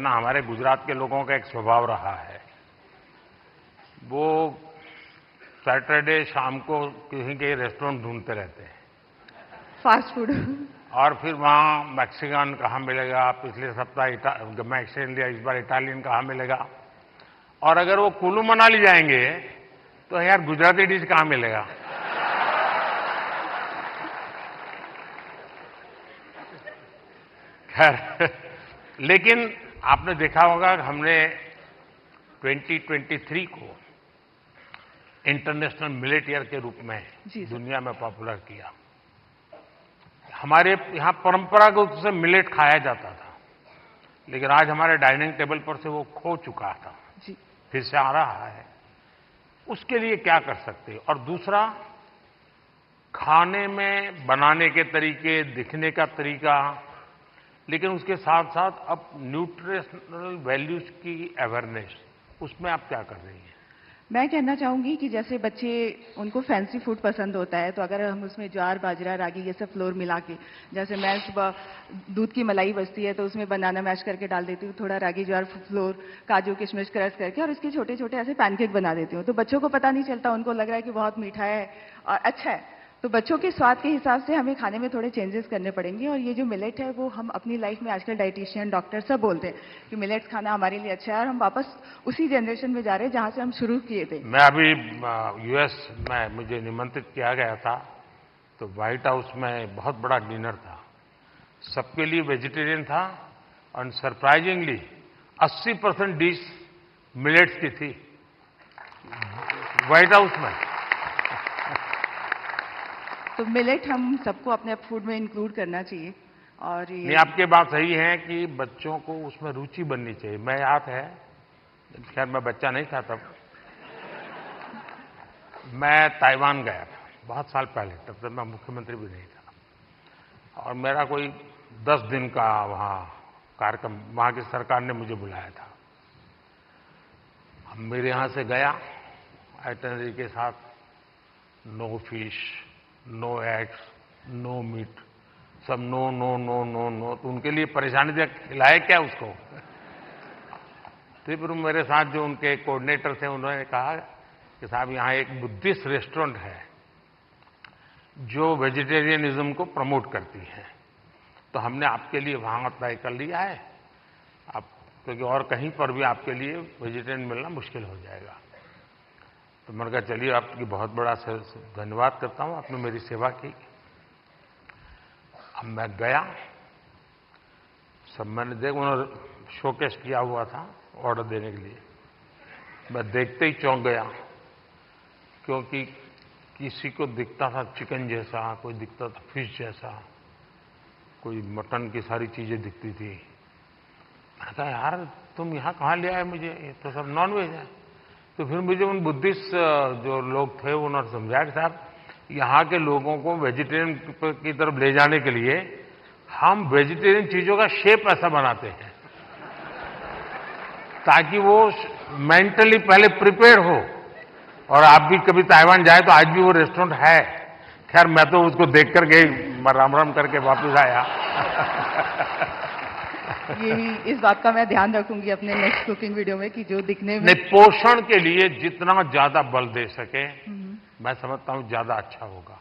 अपना हमारे गुजरात के लोगों का एक स्वभाव रहा है, वो सैटरडे शाम को कहीं के रेस्टोरेंट ढूंढते रहते हैं, फास्ट फूड। और फिर वहाँ मैक्सिकन कहाँ मिलेगा, पिछले सप्ताह मैक्सिकन लिया, इस बार इटालियन कहाँ मिलेगा। और अगर वो कुल्लू मनाली जाएंगे तो यार गुजराती डिश कहाँ मिलेगा। खैर, लेकिन आपने देखा होगा कि हमने 2023 को इंटरनेशनल मिलेट ईयर के रूप में दुनिया में पॉपुलर किया। हमारे यहां परंपरागत रूप से मिलेट खाया जाता था, लेकिन आज हमारे डाइनिंग टेबल पर से वो खो चुका था, फिर से आ रहा है। उसके लिए क्या कर सकते हैं? और दूसरा, खाने में बनाने के तरीके, दिखने का तरीका, लेकिन उसके साथ साथ अब न्यूट्रिशनल वैल्यूज की अवेयरनेस, उसमें आप क्या कर रही हैं? मैं कहना चाहूंगी कि जैसे बच्चे, उनको फैंसी फूड पसंद होता है, तो अगर हम उसमें ज्वार, बाजरा, रागी, ये सब फ्लोर मिला के, जैसे मैं सुबह दूध की मलाई बचती है तो उसमें बनाना मैश करके डाल देती हूँ, थोड़ा रागी, ज्वार फ्लोर, काजू, किशमिश क्रश करके, और इसके छोटे छोटे ऐसे पैनकेक बना देती हूँ। तो बच्चों को पता नहीं चलता, उनको लग रहा है कि बहुत मीठा है और अच्छा है। तो बच्चों के स्वाद के हिसाब से हमें खाने में थोड़े चेंजेस करने पड़ेंगे। और ये जो मिलेट है, वो हम अपनी लाइफ में आजकल डाइटिशियन, डॉक्टर सब बोलते हैं कि मिलेट्स खाना हमारे लिए अच्छा है, और हम वापस उसी जनरेशन में जा रहे हैं जहां से हम शुरू किए थे। मैं अभी यूएस में, मुझे निमंत्रित किया गया था, तो व्हाइट हाउस में बहुत बड़ा डिनर था, सबके लिए वेजिटेरियन था, और सरप्राइजिंगली 80% डिश मिलेट्स की थी व्हाइट हाउस में। तो मिलेट हम सबको अपने फूड में इंक्लूड करना चाहिए। और ये नहीं, आपकी बात सही है कि बच्चों को उसमें रुचि बननी चाहिए। मैं याद है, खैर मैं बच्चा नहीं था तब, मैं ताइवान गया था बहुत साल पहले, तब तक मैं मुख्यमंत्री भी नहीं था, और मेरा कोई 10 दिन का वहाँ कार्यक्रम, वहाँ की सरकार ने मुझे बुलाया था। अब मेरे यहाँ से गया आइटनरी के साथ, no fish, no eggs, no meat, सब no no no no no. तो उनके लिए परेशानी थी, खिलाए क्या उसको। तो फिर मेरे साथ जो उनके कोऑर्डिनेटर थे, उन्होंने कहा कि साहब यहाँ एक बुद्धिस्ट रेस्टोरेंट है जो वेजिटेरियनिज्म को प्रमोट करती है, तो हमने आपके लिए वहां तय कर लिया है, आप, क्योंकि और कहीं पर भी आपके लिए वेजिटेरियन मिलना मुश्किल हो जाएगा। तो मैंने कहा चलिए, आपकी बहुत बड़ा धन्यवाद करता हूं, आपने मेरी सेवा की। अब मैं गया, सब मैंने देख, उन्होंने शोकेस किया हुआ था ऑर्डर देने के लिए, मैं देखते ही चौंक गया, क्योंकि किसी को दिखता था चिकन जैसा, कोई दिखता था फिश जैसा, कोई मटन की सारी चीजें दिखती थी। मैंने कहा यार तुम यहाँ कहाँ ले आए मुझे, ये तो सब नॉनवेज है। तो फिर मुझे उन बुद्धिस्ट जो लोग थे उन्होंने समझाया कि साहब यहाँ के लोगों को वेजिटेरियन की तरफ ले जाने के लिए हम वेजिटेरियन चीजों का शेप ऐसा बनाते हैं ताकि वो मेंटली पहले प्रिपेयर हो। और आप भी कभी ताइवान जाए तो आज भी वो रेस्टोरेंट है। खैर मैं तो उसको देख करके राम राम करके वापस आया। यही, इस बात का मैं ध्यान रखूंगी अपने नेक्स्ट कुकिंग वीडियो में कि जो दिखने में, नहीं, पोषण के लिए जितना ज्यादा बल दे सके, मैं समझता हूं ज्यादा अच्छा होगा।